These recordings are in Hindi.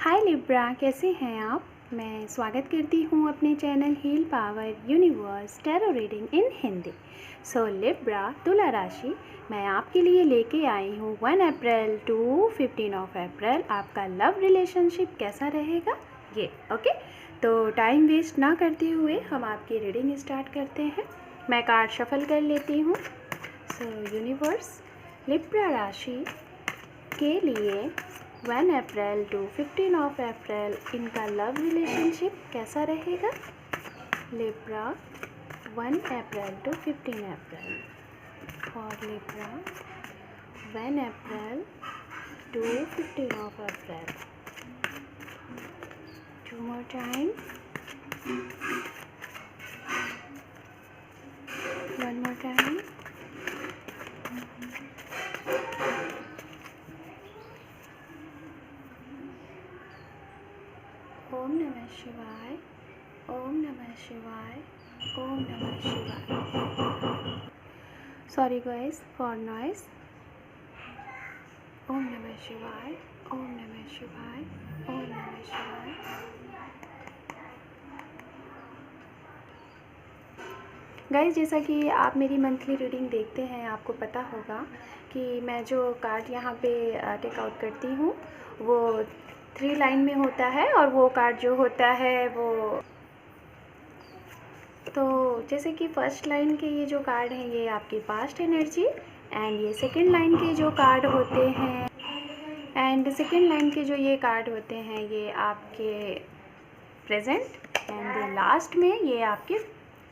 हाय लिब्रा, कैसे हैं आप। मैं स्वागत करती हूँ अपने channel Heal Power Universe tarot reading in Hindi. So Libra तुला राशि, मैं आपके लिए लेके आई हूँ 1 अप्रैल टू 15 अप्रैल आपका लव रिलेशनशिप कैसा रहेगा ये। ओके, तो टाइम वेस्ट ना करते हुए हम आपकी रीडिंग स्टार्ट करते हैं। मैं कार्ड शफल कर लेती हूँ। सो यूनिवर्स, लिब्रा राशि के लिए 1 अप्रैल टू 15 अप्रैल इनका लव रिलेशनशिप कैसा रहेगा। लिब्रा 1 अप्रैल टू 15 अप्रैल और Libra 1 April to 15 April. Two more time, one more time. ओम नमः शिवाय, ओम नमः शिवाय, ओम नमः शिवाय। Sorry guys for noise. ओम नमः शिवाय, ओम नमः शिवाय, ओम नमः शिवाय। गाइस, जैसा कि आप मेरी मंथली रीडिंग देखते हैं, आपको पता होगा कि मैं जो कार्ड यहाँ पे टेक आउट करती हूँ वो 3 लाइन में होता है, और वो कार्ड जो होता है वो तो जैसे कि फर्स्ट लाइन के ये जो कार्ड हैं ये आपकी पास्ट एनर्जी, एंड ये सेकंड लाइन के जो कार्ड होते हैं एंड सेकंड लाइन के जो ये कार्ड होते हैं ये आपके प्रेजेंट, एंड लास्ट में ये आपके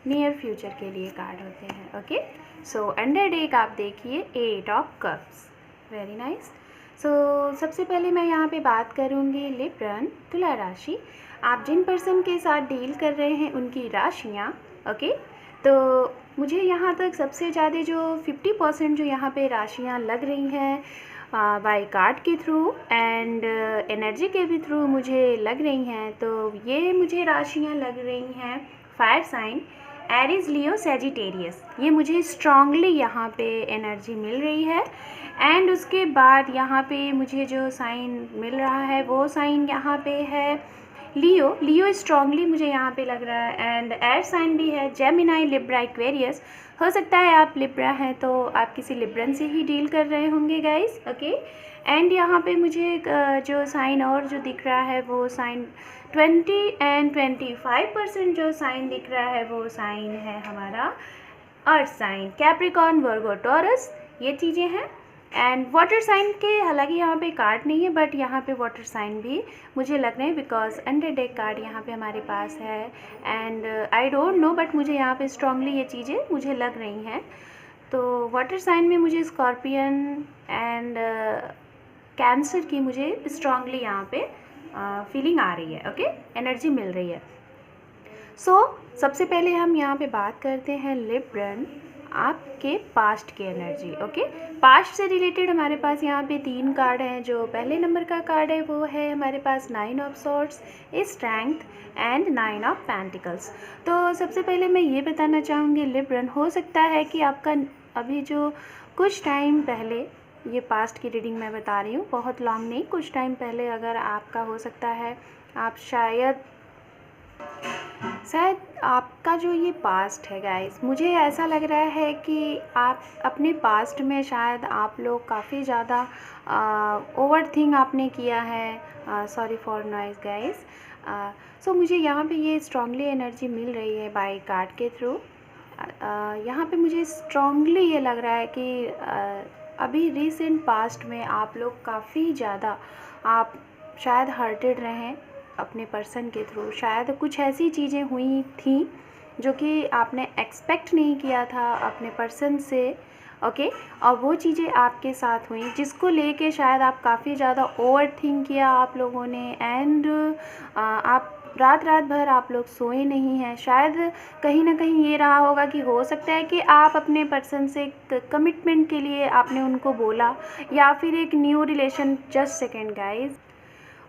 नियर फ्यूचर के लिए कार्ड होते हैं। ओके, सो अंडर डेक आप देखिए 8 ऑफ कप्स, वेरी नाइस। सो सबसे पहले मैं यहाँ पे बात करूँगी लिब्रन तुला राशि, आप जिन पर्सन के साथ डील कर रहे हैं उनकी राशियाँ। ओके, तो मुझे यहाँ तक सबसे ज़्यादा जो 50% जो यहाँ पे राशियाँ लग रही हैं बाय कार्ड के थ्रू एंड एनर्जी के भी थ्रू मुझे लग रही हैं, तो ये मुझे राशियाँ लग रही हैं फायर साइन एरीज, लियो, सैजिटेरियस। ये मुझे स्ट्रांगली यहाँ पे एनर्जी मिल रही है। एंड उसके बाद यहाँ पे मुझे जो साइन मिल रहा है वो साइन यहाँ पे है लियो। लियो स्ट्रांगली मुझे यहाँ पे लग रहा है, एंड एयर साइन भी है जेमिनाई, लिब्रा, एक्वेरियस। हो सकता है आप लिब्रा हैं तो आप किसी लिब्रन से ही डील कर रहे होंगे गाइस। ओके, एंड यहाँ पे मुझे जो साइन और जो दिख रहा है वो साइन 20 एंड 25% जो साइन दिख रहा है वो साइन है हमारा अर्थ साइन, कैप्रिकॉर्न, वर्गो, टॉरस, ये चीज़ें हैं। एंड वाटर साइन के हालांकि यहाँ पे कार्ड नहीं है, बट यहाँ पे वाटर साइन भी मुझे लग रहे हैं बिकॉज अंडर डेक कार्ड यहाँ पे हमारे पास है। And I don't know, but मुझे यहाँ पे स्ट्रांगली ये चीज़ें मुझे लग रही हैं। तो वाटर साइन में मुझे स्कॉर्पियन एंड कैंसर की मुझे स्ट्रांगली यहाँ पे फीलिंग आ रही है। ओके, एनर्जी मिल रही है। सो सबसे पहले हम यहाँ पे बात करते हैं लिब्रन आपके पास्ट की एनर्जी। ओके, पास्ट से रिलेटेड हमारे पास यहाँ पे 3 कार्ड हैं। जो पहले नंबर का कार्ड है वो है हमारे पास 9 of swords, strength and 9 of pentacles. तो सबसे पहले मैं ये बताना चाहूँगी लिब्रन, हो सकता है कि आपका अभी जो कुछ टाइम पहले, ये पास्ट की रीडिंग मैं बता रही हूँ, बहुत लॉन्ग नहीं, कुछ टाइम पहले अगर आपका हो सकता है आप शायद आपका जो ये पास्ट है गाइस, मुझे ऐसा लग रहा है कि आप अपने पास्ट में शायद आप लोग काफ़ी ज़्यादा ओवर थिंक आपने किया है। Sorry for noise guys. So मुझे यहाँ पे ये स्ट्रांगली एनर्जी मिल रही है बाय कार्ड के थ्रू। यहाँ पे मुझे स्ट्रांगली ये लग रहा है कि अभी रिसेंट पास्ट में आप लोग काफ़ी ज़्यादा आप शायद हर्टेड रहें अपने पर्सन के थ्रू। शायद कुछ ऐसी चीज़ें हुई थी जो कि आपने एक्सपेक्ट नहीं किया था अपने पर्सन से। ओके, और वो चीज़ें आपके साथ हुई जिसको लेके शायद आप काफ़ी ज़्यादा ओवर थिंक किया आप लोगों ने, एंड आप रात भर आप लोग सोए नहीं हैं। शायद कहीं ना कहीं ये रहा होगा कि हो सकता है कि आप अपने पर्सन से कमिटमेंट के लिए आपने उनको बोला, या फिर एक new relation. Just second guys,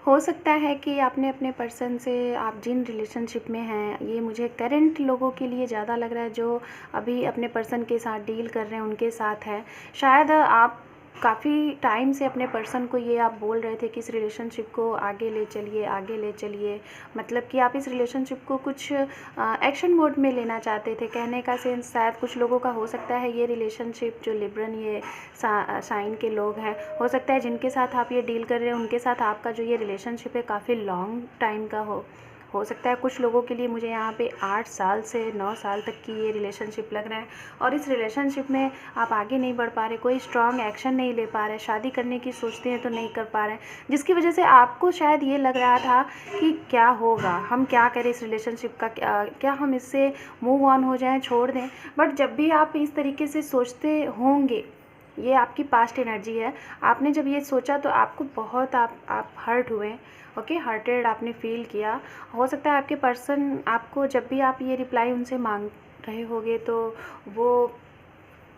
हो सकता है कि आपने अपने पर्सन से, आप जिन रिलेशनशिप में हैं, ये मुझे करंट लोगों के लिए ज़्यादा लग रहा है जो अभी अपने पर्सन के साथ डील कर रहे हैं उनके साथ है, शायद आप काफ़ी टाइम से अपने पर्सन को ये आप बोल रहे थे कि इस रिलेशनशिप को आगे ले चलिए, आगे ले चलिए, मतलब कि आप इस रिलेशनशिप को कुछ एक्शन मोड में लेना चाहते थे। कहने का सेंस शायद कुछ लोगों का हो सकता है ये रिलेशनशिप, जो लिब्रन ये साइन के लोग हैं, हो सकता है जिनके साथ आप ये डील कर रहे हैं उनके साथ आपका जो ये रिलेशनशिप है काफ़ी लॉन्ग टाइम का हो सकता है कुछ लोगों के लिए मुझे यहाँ पे 8 साल से 9 साल तक की ये रिलेशनशिप लग रहा है। और इस रिलेशनशिप में आप आगे नहीं बढ़ पा रहे, कोई स्ट्रॉन्ग एक्शन नहीं ले पा रहे, शादी करने की सोचते हैं तो नहीं कर पा रहे, जिसकी वजह से आपको शायद ये लग रहा था कि क्या होगा, हम क्या करें इस रिलेशनशिप का, क्या हम इससे मूव ऑन हो जाएँ, छोड़ दें। बट जब भी आप इस तरीके से सोचते होंगे, ये आपकी पास्ट एनर्जी है, आपने जब ये सोचा तो आपको बहुत आप हर्ट हुए, ओके, हर्टेड आपने फील किया। हो सकता है आपके पर्सन आपको जब भी आप ये रिप्लाई उनसे मांग रहे होगे तो वो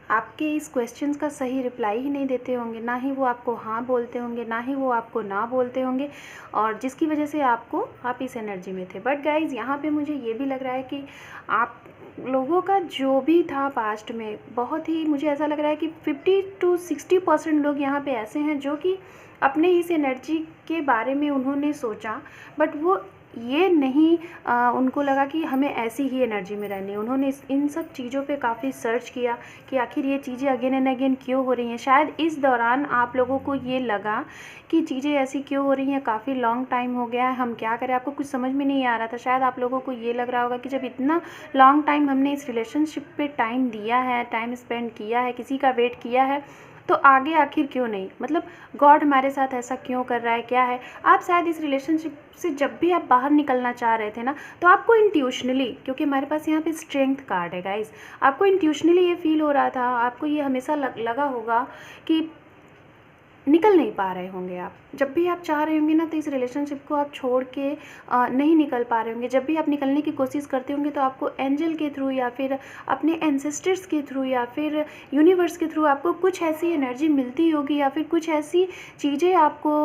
आपके इस क्वेश्चंस का सही रिप्लाई ही नहीं देते होंगे, ना ही वो आपको हाँ बोलते होंगे, ना ही वो आपको ना बोलते होंगे, और जिसकी वजह से आप इस एनर्जी में थे। बट गाइज़ यहाँ पे मुझे ये भी लग रहा है कि आप लोगों का जो भी था पास्ट में, बहुत ही मुझे ऐसा लग रहा है कि 50 to 60% लोग यहाँ पे ऐसे हैं जो कि अपने इस एनर्जी के बारे में उन्होंने सोचा, बट वो ये नहीं उनको लगा कि हमें ऐसी ही एनर्जी में रहनी है। उन्होंने इन सब चीज़ों पे काफ़ी सर्च किया कि आखिर ये चीज़ें अगेन एंड अगेन क्यों हो रही हैं। शायद इस दौरान आप लोगों को ये लगा कि चीज़ें ऐसी क्यों हो रही हैं, काफ़ी लॉन्ग टाइम हो गया है, हम क्या करें, आपको कुछ समझ में नहीं आ रहा था। शायद आप लोगों को ये लग रहा होगा कि जब इतना लॉन्ग टाइम हमने इस रिलेशनशिप पे टाइम दिया है, टाइम स्पेंड किया है, किसी का वेट किया है, तो आगे आखिर क्यों नहीं, मतलब गॉड हमारे साथ ऐसा क्यों कर रहा है, क्या है। आप शायद इस रिलेशनशिप से जब भी आप बाहर निकलना चाह रहे थे ना, तो आपको इंट्यूशनली, क्योंकि हमारे पास यहाँ पे स्ट्रेंथ कार्ड है गाइस, आपको इंट्यूशनली ये फील हो रहा था, आपको ये हमेशा लगा होगा कि निकल नहीं पा रहे होंगे आप। जब भी आप चाह रहे होंगे ना, तो इस रिलेशनशिप को आप छोड़ के नहीं निकल पा रहे होंगे। जब भी आप निकलने की कोशिश करते होंगे तो आपको एंजल के थ्रू या फिर अपने एंसेस्टर्स के थ्रू या फिर यूनिवर्स के थ्रू आपको कुछ ऐसी एनर्जी मिलती होगी, या फिर कुछ ऐसी चीज़ें आपको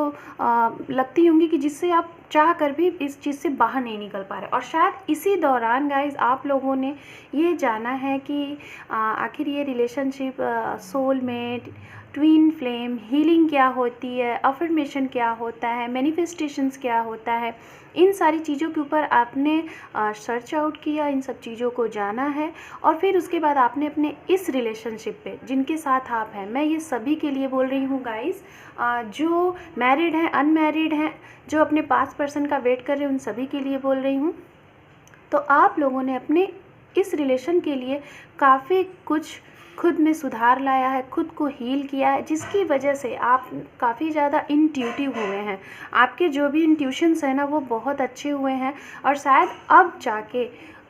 लगती होंगी कि जिससे आप चाह कर भी इस चीज़ से बाहर नहीं निकल पा रहे। और शायद इसी दौरान गाइज आप लोगों ने ये जाना है कि आखिर ये relationship, soulmate, twin flame, healing क्या होती है, अफर्मेशन क्या होता है, मैनिफेस्टेशंस क्या होता है, इन सारी चीज़ों के ऊपर आपने सर्च आउट किया, इन सब चीज़ों को जाना है। और फिर उसके बाद आपने अपने इस रिलेशनशिप पे जिनके साथ आप हैं, मैं ये सभी के लिए बोल रही हूँ गाइस, जो मैरिड हैं, अनमैरिड हैं, जो अपने पास्ट पर्सन का वेट कर रहे हैं, उन सभी के लिए बोल रही हूँ। तो आप लोगों ने अपने इस रिलेशन के लिए काफ़ी कुछ खुद में सुधार लाया है, खुद को हील किया है, जिसकी वजह से आप काफ़ी ज़्यादा इंट्यूटिव हुए हैं। आपके जो भी इंट्यूशंस हैं ना, वो बहुत अच्छे हुए हैं। और शायद अब जाके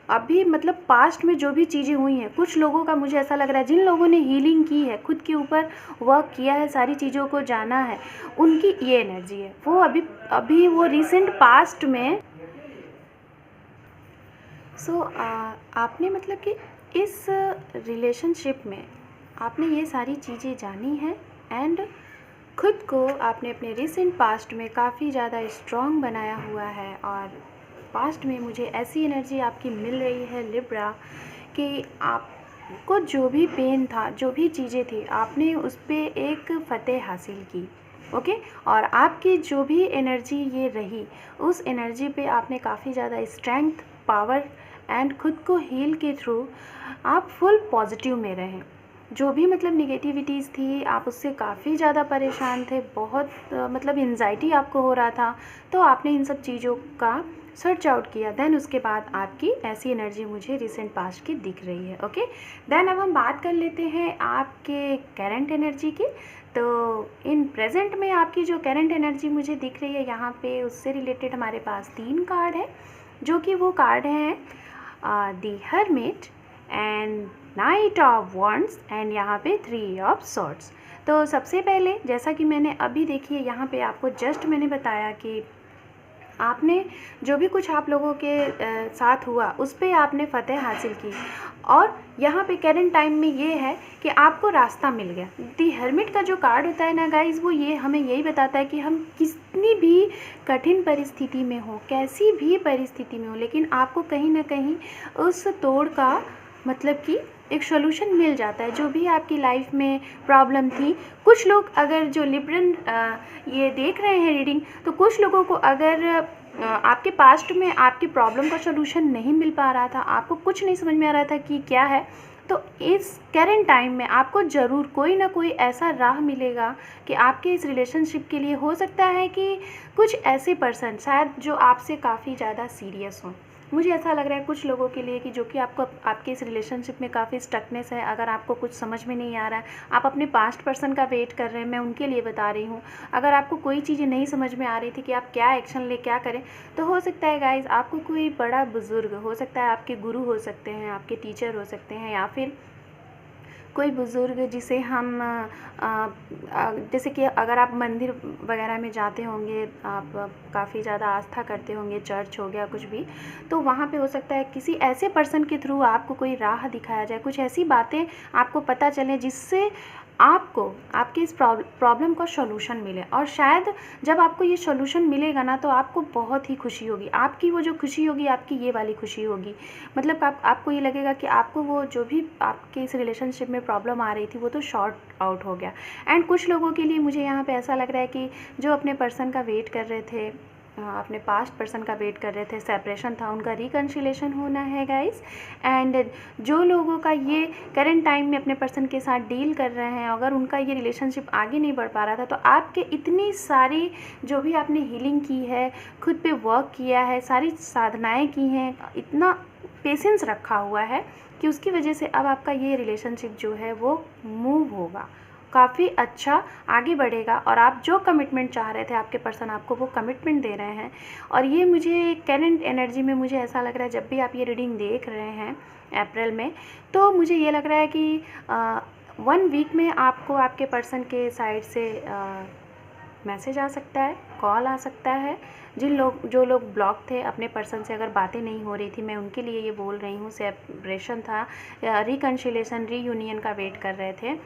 अभी मतलब पास्ट में जो भी चीज़ें हुई हैं, कुछ लोगों का मुझे ऐसा लग रहा है, जिन लोगों ने हीलिंग की है, खुद के ऊपर वर्क किया है, सारी चीज़ों को जाना है, उनकी ये एनर्जी है। वो अभी वो रिसेंट पास्ट में आपने मतलब कि इस रिलेशनशिप में आपने ये सारी चीज़ें जानी हैं, एंड खुद को आपने अपने रिसेंट पास्ट में काफ़ी ज़्यादा स्ट्रॉन्ग बनाया हुआ है। और पास्ट में मुझे ऐसी एनर्जी आपकी मिल रही है लिब्रा, कि आपको जो भी पेन था, जो भी चीज़ें थी, आपने उस पर एक फ़तेह हासिल की, ओके। और आपकी जो भी एनर्जी ये रही, उस एनर्जी पे आपने काफ़ी ज़्यादा स्ट्रेंथ, पावर एंड खुद को हील के थ्रू आप फुल पॉजिटिव में रहें। जो भी मतलब निगेटिविटीज़ थी, आप उससे काफ़ी ज़्यादा परेशान थे, बहुत मतलब एंजाइटी आपको हो रहा था, तो आपने इन सब चीज़ों का सर्च आउट किया। देन उसके बाद आपकी ऐसी एनर्जी मुझे रिसेंट पास्ट की दिख रही है, ओके। देन अब हम बात कर लेते हैं आपके करंट एनर्जी की। तो इन प्रेजेंट में आपकी जो करंट एनर्जी मुझे दिख रही है यहाँ पे, उससे रिलेटेड हमारे पास 3 कार्ड है, जो कि वो कार्ड हैं the hermit and night of wands and यहाँ पे 3 ऑफ सॉर्ड्स। तो सबसे पहले जैसा कि मैंने अभी देखिए यहाँ पे आपको जस्ट मैंने बताया कि आपने जो भी कुछ आप लोगों के साथ हुआ, उस पर आपने फ़तेह हासिल की। और यहाँ पे करंट टाइम में ये है कि आपको रास्ता मिल गया। दी हर्मिट का जो कार्ड होता है ना गाइज़, वो ये हमें यही बताता है कि हम कितनी भी कठिन परिस्थिति में हो, कैसी भी परिस्थिति में हो, लेकिन आपको कहीं ना कहीं उस तोड़ का मतलब कि एक सॉल्यूशन मिल जाता है जो भी आपकी लाइफ में प्रॉब्लम थी। कुछ लोग अगर जो लिब्रन ये देख रहे हैं रीडिंग, तो कुछ लोगों को अगर आपके पास्ट में आपकी प्रॉब्लम का सॉल्यूशन नहीं मिल पा रहा था, आपको कुछ नहीं समझ में आ रहा था कि क्या है, तो इस करेंट टाइम में आपको ज़रूर कोई ना कोई ऐसा राह मिलेगा कि आपके इस रिलेशनशिप के लिए हो सकता है कि कुछ ऐसे पर्सन शायद जो आपसे काफ़ी ज़्यादा सीरियस हों। मुझे ऐसा लग रहा है कुछ लोगों के लिए कि जो कि आपको आपके इस रिलेशनशिप में काफ़ी स्टकनेस है, अगर आपको कुछ समझ में नहीं आ रहा है, आप अपने पास्ट पर्सन का वेट कर रहे हैं, मैं उनके लिए बता रही हूँ। अगर आपको कोई चीज़ें नहीं समझ में आ रही थी कि आप क्या एक्शन ले, क्या करें, तो हो सकता है गाइज़ आपको कोई बड़ा बुज़ुर्ग हो सकता है, आपके गुरु हो सकते हैं, आपके टीचर हो सकते हैं, या फिर कोई बुज़ुर्ग जिसे हम जैसे कि अगर आप मंदिर वगैरह में जाते होंगे, आप काफ़ी ज़्यादा आस्था करते होंगे, चर्च हो गया कुछ भी, तो वहाँ पे हो सकता है किसी ऐसे पर्सन के थ्रू आपको कोई राह दिखाया जाए, कुछ ऐसी बातें आपको पता चलें जिससे आपको आपकी इस प्रॉब्लम का सॉल्यूशन मिले। और शायद जब आपको ये सॉल्यूशन मिलेगा ना, तो आपको बहुत ही खुशी होगी। आपकी वो जो खुशी होगी, आपकी ये वाली खुशी होगी। मतलब आपको ये लगेगा कि आपको वो जो भी आपके इस रिलेशनशिप में प्रॉब्लम आ रही थी, वो तो शॉर्ट आउट हो गया। एंड कुछ लोगों के लिए मुझे यहाँ पे ऐसा लग रहा है कि जो अपने पर्सन का वेट कर रहे थे, अपने पास्ट पर्सन का वेट कर रहे थे, सेपरेशन था, उनका रिकन्सिलेशन होना है गाइस। एंड जो लोगों का ये करंट टाइम में अपने पर्सन के साथ डील कर रहे हैं, अगर उनका ये रिलेशनशिप आगे नहीं बढ़ पा रहा था, तो आपके इतनी सारी जो भी आपने हीलिंग की है, खुद पे वर्क किया है, सारी साधनाएं की हैं, इतना पेशेंस रखा हुआ है कि उसकी वजह से अब आपका ये रिलेशनशिप जो है वो मूव होगा, काफ़ी अच्छा आगे बढ़ेगा। और आप जो कमिटमेंट चाह रहे थे, आपके पर्सन आपको वो कमिटमेंट दे रहे हैं। और ये मुझे करंट एनर्जी में मुझे ऐसा लग रहा है, जब भी आप ये रीडिंग देख रहे हैं अप्रैल में, तो मुझे ये लग रहा है कि 1 वीक में आपको आपके पर्सन के साइड से मैसेज आ सकता है, कॉल आ सकता है। जो लोग ब्लॉक थे अपने पर्सन से, अगर बातें नहीं हो रही थी, मैं उनके लिए ये बोल रही हूँ, सेपरेशन था, रिकन्सिलेशन, रीयूनियन का वेट कर रहे थे,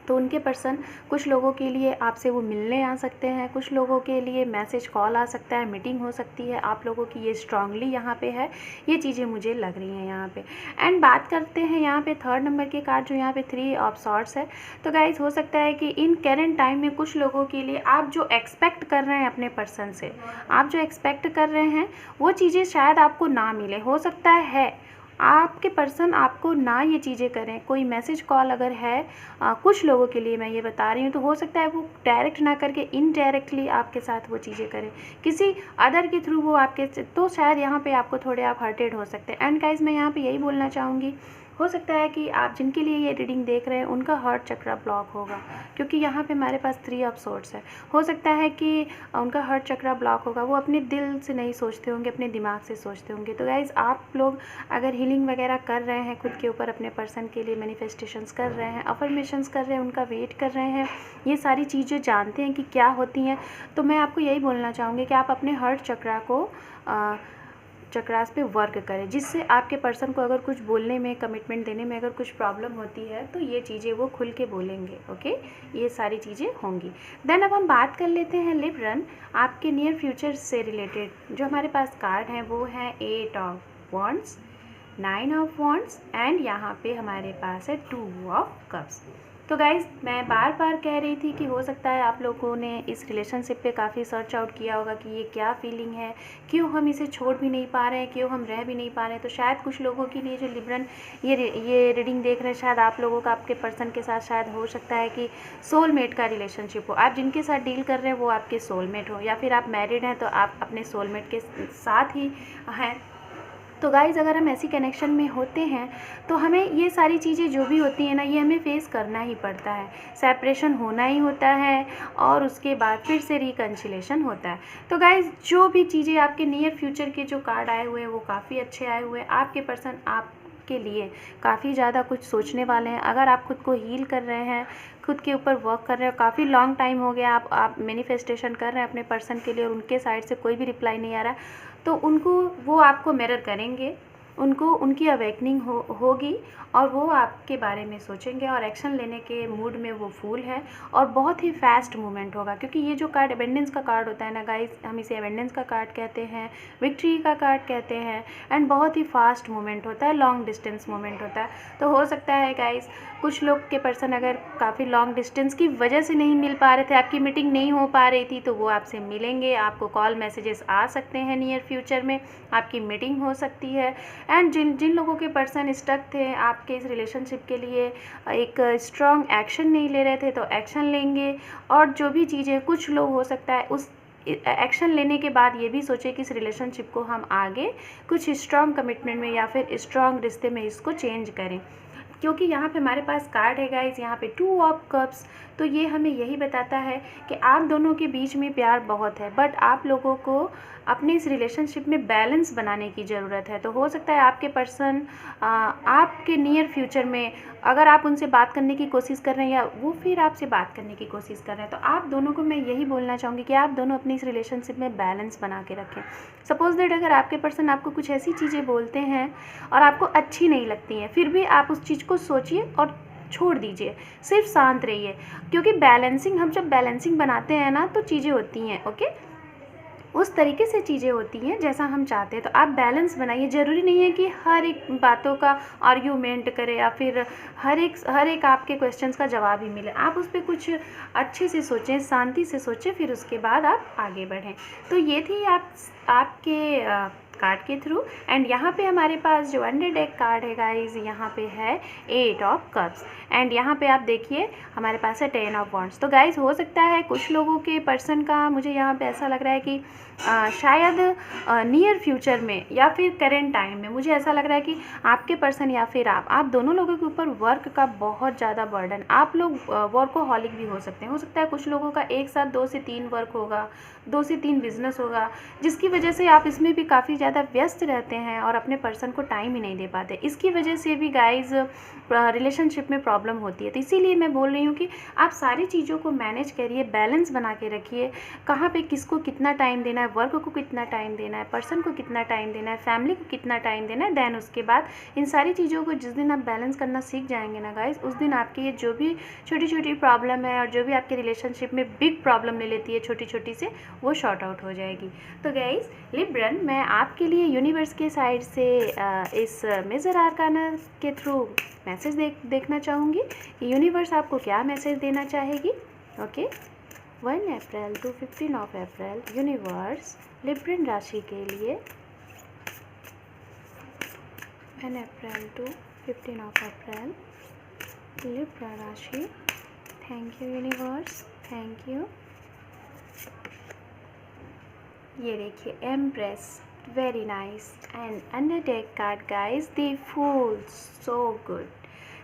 तो उनके पर्सन कुछ लोगों के लिए आपसे वो मिलने आ सकते हैं, कुछ लोगों के लिए मैसेज कॉल आ सकता है, मीटिंग हो सकती है आप लोगों की। ये स्ट्रांगली यहाँ पे है, ये चीज़ें मुझे लग रही हैं यहाँ पे। एंड बात करते हैं यहाँ पे 3rd नंबर के कार्ड, जो यहाँ पे 3 ऑफ सॉर्ड्स है। तो गाइज हो सकता है कि इन करंट टाइम में कुछ लोगों के लिए आप जो एक्सपेक्ट कर रहे हैं अपने पर्सन से, आप जो एक्सपेक्ट कर रहे हैं वो चीज़ें शायद आपको ना मिले। हो सकता है आपके पर्सन आपको ना ये चीज़ें करें, कोई मैसेज कॉल अगर है कुछ लोगों के लिए मैं ये बता रही हूँ, तो हो सकता है वो डायरेक्ट ना करके इनडायरेक्टली आपके साथ वो चीज़ें करें, किसी अदर के थ्रू वो आपके, तो शायद यहाँ पे आपको थोड़े आप हर्टेड हो सकते हैं। एंड गाइज मैं यहाँ पे यही बोलना चाहूँगी, हो सकता है कि आप जिनके लिए ये रीडिंग देख रहे हैं उनका हार्ट चक्रा ब्लॉक होगा, क्योंकि यहाँ पे हमारे पास 3 ऑफ सोर्ड्स है। हो सकता है कि उनका हार्ट चक्रा ब्लॉक होगा, वो अपने दिल से नहीं सोचते होंगे, अपने दिमाग से सोचते होंगे। तो गाइज़ आप लोग अगर हीलिंग वगैरह कर रहे हैं खुद के ऊपर, अपने पर्सन के लिए मैनिफेस्टेशंस कर रहे हैं, अफर्मेशंस कर रहे हैं, उनका वेट कर रहे हैं, ये सारी चीज़ें जानते हैं कि क्या होती हैं, तो मैं आपको यही बोलना चाहूँगी कि आप अपने हार्ट चक्रा को चक्रास पे वर्क करें, जिससे आपके पर्सन को अगर कुछ बोलने में, कमिटमेंट देने में अगर कुछ प्रॉब्लम होती है, तो ये चीज़ें वो खुल के बोलेंगे। ओके, ये सारी चीज़ें होंगी। देन अब हम बात कर लेते हैं लिब्रन, आपके नियर फ्यूचर से रिलेटेड जो हमारे पास कार्ड हैं वो हैं 8 of wands, 9 of wands and यहाँ पे हमारे पास है 2 ऑफ कप्स। तो गाइज़ मैं बार बार कह रही थी कि हो सकता है आप लोगों ने इस रिलेशनशिप पे काफ़ी सर्च आउट किया होगा कि ये क्या फीलिंग है, क्यों हम इसे छोड़ भी नहीं पा रहे हैं, क्यों हम रह भी नहीं पा रहे हैं। तो शायद कुछ लोगों के लिए जो लिब्रन ये रीडिंग देख रहे हैं, शायद आप लोगों का आपके पर्सन के साथ शायद हो सकता है कि सोलमेट का रिलेशनशिप हो। आप जिनके साथ डील कर रहे हैं वो आपके सोलमेट हो, या फिर आप मैरिड हैं तो आप अपने सोलमेट के साथ ही हैं। तो गाइज़ अगर हम ऐसी कनेक्शन में होते हैं तो हमें ये सारी चीज़ें जो भी होती हैं ना, ये हमें फेस करना ही पड़ता है। सेपरेशन होना ही होता है और उसके बाद फिर से रिकन्सिलेशन होता है। तो गाइज़ जो भी चीज़ें आपके नियर फ्यूचर के जो कार्ड आए हुए हैं वो काफ़ी अच्छे आए हुए हैं। आपके पर्सन आपके लिए काफ़ी ज़्यादा कुछ सोचने वाले हैं। अगर आप खुद को हील कर रहे हैं, खुद के ऊपर वर्क कर रहे हो, काफ़ी लॉन्ग टाइम हो गया आप मैनिफेस्टेशन कर रहे हैं अपने पर्सन के लिए और उनके साइड से कोई भी रिप्लाई नहीं आ रहा है, तो वो आपको मिरर करेंगे उनको उनकी अवेकनिंग होगी और वो आपके बारे में सोचेंगे और एक्शन लेने के मूड में वो फुल है और बहुत ही फास्ट मूवमेंट होगा। क्योंकि ये जो कार्ड एबेंडेंस का कार्ड होता है ना गाइस, हम इसे एबेंडेंस का कार्ड कहते हैं, विक्ट्री का कार्ड कहते हैं, एंड बहुत ही फास्ट मूवमेंट होता है, लॉन्ग डिस्टेंस मूवमेंट होता है। तो हो सकता है गाइस कुछ लोग के पर्सन अगर काफ़ी लॉन्ग डिस्टेंस की वजह से नहीं मिल पा रहे थे, आपकी मीटिंग नहीं हो पा रही थी, तो वो आपसे मिलेंगे, आपको कॉल मैसेजेस आ सकते हैं, नियर फ्यूचर में आपकी मीटिंग हो सकती है। एंड जिन लोगों के पर्सन स्टक थे आपके इस रिलेशनशिप के लिए, एक स्ट्रॉन्ग एक्शन नहीं ले रहे थे, तो एक्शन लेंगे। और जो भी चीज़ें, कुछ लोग हो सकता है उस एक्शन लेने के बाद ये भी सोचे कि इस रिलेशनशिप को हम आगे कुछ स्ट्रॉन्ग कमिटमेंट में या फिर स्ट्रॉन्ग रिश्ते में इसको चेंज करें। क्योंकि यहाँ पे हमारे पास कार्ड है गाइस, यहाँ पे 2 ऑफ कप्स, तो ये हमें यही बताता है कि आप दोनों के बीच में प्यार बहुत है, बट आप लोगों को अपने इस रिलेशनशिप में बैलेंस बनाने की ज़रूरत है। तो हो सकता है आपके पर्सन आपके नियर फ्यूचर में, अगर आप उनसे बात करने की कोशिश कर रहे हैं या वो फिर आपसे बात करने की कोशिश कर रहे हैं, तो आप दोनों को मैं यही बोलना चाहूँगी कि आप दोनों अपनी इस रिलेशनशिप में बैलेंस बना के रखें। सपोज़ दैट अगर आपके पर्सन आपको कुछ ऐसी चीज़ें बोलते हैं और आपको अच्छी नहीं लगती हैं, फिर भी आप उस चीज़ को सोचिए और छोड़ दीजिए, सिर्फ शांत रहिए। क्योंकि बैलेंसिंग, हम जब बैलेंसिंग बनाते हैं ना तो चीज़ें होती हैं, ओके, उस तरीके से चीज़ें होती हैं जैसा हम चाहते हैं। तो आप बैलेंस बनाइए। ज़रूरी नहीं है कि हर एक बातों का आर्ग्यूमेंट करें या फिर हर एक आपके क्वेश्चंस का जवाब ही मिले। आप उस पर कुछ अच्छे से सोचें, शांति से सोचें, फिर उसके बाद आप आगे बढ़ें। तो ये थी आपके कार्ड के थ्रू। एंड यहाँ पे हमारे पास जो अंडर डेक कार्ड है गाइज, यहाँ पे है 8 ऑफ कप्स, एंड यहाँ पे आप देखिए हमारे पास है 10 ऑफ वॉन्ड्स। तो गाइज हो सकता है कुछ लोगों के पर्सन का, मुझे यहाँ पे ऐसा लग रहा है कि शायद नियर फ्यूचर में या फिर करेंट टाइम में, मुझे ऐसा लग रहा है कि आपके पर्सन या फिर आप दोनों लोगों के ऊपर वर्क का बहुत ज़्यादा बर्डन, आप लोग वर्कोहॉलिक भी हो सकते हैं। हो सकता है कुछ लोगों का एक साथ 2 से 3 वर्क होगा, 2 से 3 बिजनेस होगा, जिसकी वजह से आप इसमें भी काफ़ी ज़्यादा व्यस्त रहते हैं और अपने पर्सन को टाइम ही नहीं दे पाते। इसकी वजह से भी गाइज रिलेशनशिप में प्रॉब्लम होती है। तो इसीलिए मैं बोल रही हूँ कि आप सारी चीज़ों को मैनेज करिए, बैलेंस बना के रखिए, कहाँ पे किसको कितना टाइम देना है, वर्क को कितना टाइम देना है, पर्सन को कितना टाइम देना है, फैमिली को कितना टाइम देना है। देन उसके बाद इन सारी चीज़ों को जिस दिन आप बैलेंस करना सीख जाएंगे ना गाइज, उस दिन आपकी ये जो भी छोटी छोटी प्रॉब्लम है और जो भी आपके रिलेशनशिप में बिग प्रॉब्लम ले लेती है छोटी छोटी से, वो शॉर्ट आउट हो जाएगी। तो गाइज लिब्रन, मैं आपके लिए यूनिवर्स के साइड से इस मेजर आर्काना के थ्रू मैसेज देखना चाहूँगी कि यूनिवर्स आपको क्या मैसेज देना चाहेगी। Okay, 1 April to 15 of April universe Libran राशि के लिए, 1 April to 15 of April Libra राशि। Thank you universe, thank you. ये देखिए empress, very nice, and under deck card guys the fool, so good.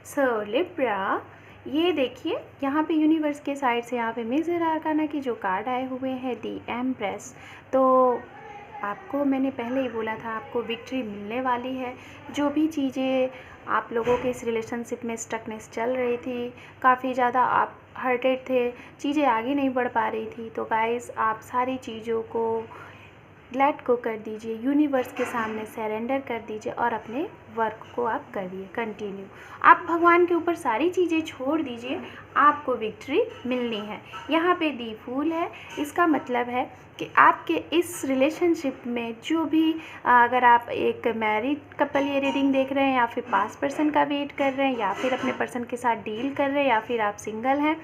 So Libra, ये देखिए यहाँ पे यूनिवर्स के साइड से यहाँ पे मेजर आर्काना की जो कार्ड आए हुए हैं दी एम्प्रेस। तो आपको मैंने पहले ही बोला था आपको विक्ट्री मिलने वाली है। जो भी चीज़ें आप लोगों के इस रिलेशनशिप में स्टकनेस चल रही थी, काफ़ी ज़्यादा आप हर्टेड थे, चीज़ें आगे नहीं बढ़ पा रही थी, तो गाइस आप सारी चीज़ों को लेट को कर दीजिए, यूनिवर्स के सामने सरेंडर कर दीजिए और अपने वर्क को आप करिए कंटिन्यू। आप भगवान के ऊपर सारी चीज़ें छोड़ दीजिए, आपको विक्ट्री मिलनी है। यहाँ पे दी फूल है, इसका मतलब है कि आपके इस रिलेशनशिप में जो भी, अगर आप एक मैरिड कपल ये रीडिंग देख रहे हैं या फिर पास्ट पर्सन का वेट कर रहे हैं या फिर अपने पर्सन के साथ डील कर रहे हैं या फिर आप सिंगल हैं,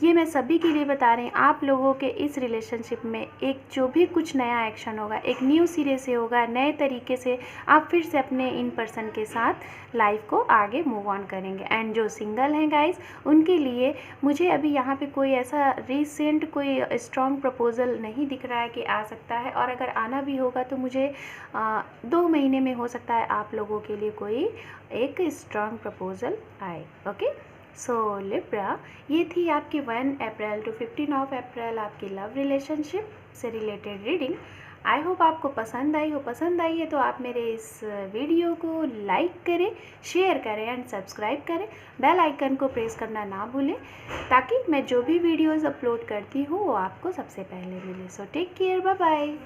ये मैं सभी के लिए बता रही हूँ। आप लोगों के इस रिलेशनशिप में एक जो भी कुछ नया एक्शन होगा, एक न्यू सिरे से होगा, नए तरीके से आप फिर से अपने इन पर्सन के साथ लाइफ को आगे मूव ऑन करेंगे। एंड जो सिंगल हैं गाइस, उनके लिए मुझे अभी यहाँ पे कोई ऐसा रिसेंट कोई स्ट्रॉन्ग प्रपोज़ल नहीं दिख रहा है कि आ सकता है, और अगर आना भी होगा तो मुझे 2 महीने में हो सकता है आप लोगों के लिए कोई एक स्ट्रॉन्ग प्रपोज़ल आए। ओके, सो लिब्रा, ये थी आपकी 1 अप्रैल टू 15 ऑफ अप्रैल आपकी लव रिलेशनशिप से रिलेटेड रीडिंग। आई होप आपको पसंद आई हो। पसंद आई है तो आप मेरे इस वीडियो को लाइक करें, शेयर करें एंड सब्सक्राइब करें। बेल आइकन को प्रेस करना ना भूलें ताकि मैं जो भी वीडियोज़ अपलोड करती हूँ वो आपको सबसे पहले मिले। So take care, bye bye.